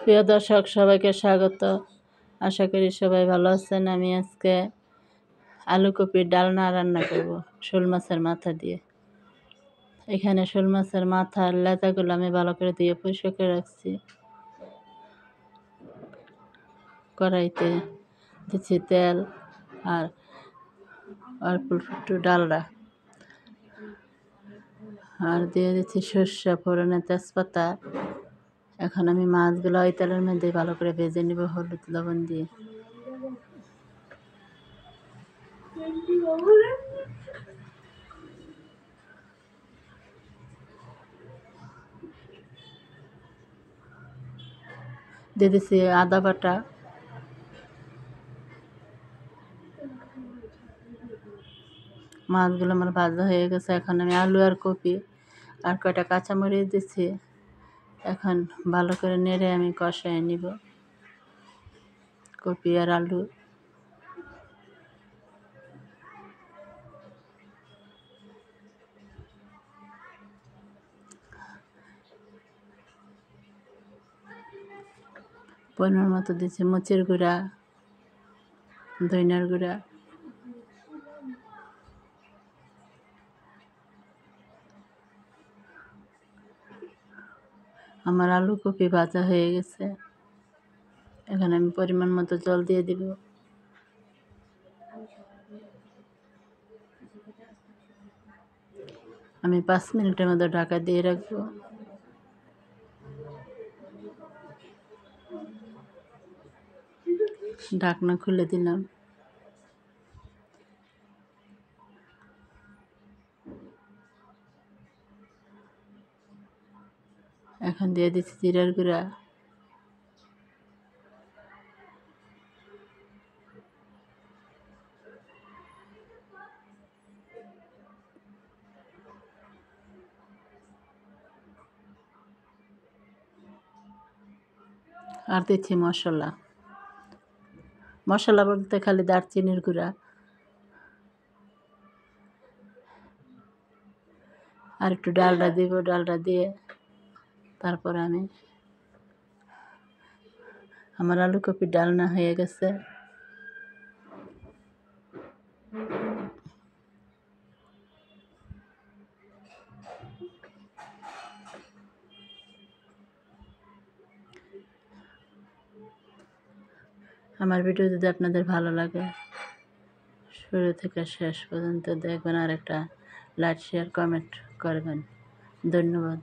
প্রিয় দর্শক, সবাইকে স্বাগত। আশা করি সবাই ভালো আছেন। আমি আজকে আলু কপির ডালনা রান্না করব শোল মাছের মাথা দিয়ে। এখানে শোল মাছের মাথার লেজাগুলো আমি ভালো করে ধুয়ে পরিষ্কার করে রাখছি। কড়াইতে দিচ্ছি তেল আর অল্প একটু ডালডা, আর দিয়ে দিচ্ছি সর্ষে ফোড়নে তেজপাতা। এখন আমি মাছগুলো ওই তেলের মধ্যে ভালো করে ভেজে নিব হলুদ লবণ দিয়ে। দিয়ে দিচ্ছি আদা বাটা, মাছগুলো আমার ভাজা হয়ে গেছে। এখন আমি আলু আর কপি আর কয়টা কাঁচামরিচ দিচ্ছি। এখন ভালো করে নেড়ে আমি কষায় নিব কপি আর আলু। পরিমাণ মতো দিচ্ছি মরিচের গুঁড়া, ধনিয়ার গুঁড়া। আমার আলু কপি ভাজা হয়ে গেছে। এখন আমি পরিমাণ মতো জল দিয়ে দিব। আমি 5 মিনিটের মতো ঢাকা দিয়ে রাখবো। ঢাকনা খুলে দিলাম। এখন দিয়ে দিচ্ছি জিরার গুঁড়া, আর দিচ্ছি মশলা। মশলা বলতে খালি দারচিনির গুঁড়া আর একটু ডালডা দিব। ডালডা দিয়ে তারপর আমার আলু কপির ডালনা হয়ে গেছে। আমার ভিডিও যদি আপনাদের ভালো লাগে, শুরু থেকে শেষ পর্যন্ত দেখবেন, আর একটা লাইক শেয়ার কমেন্ট করবেন। ধন্যবাদ।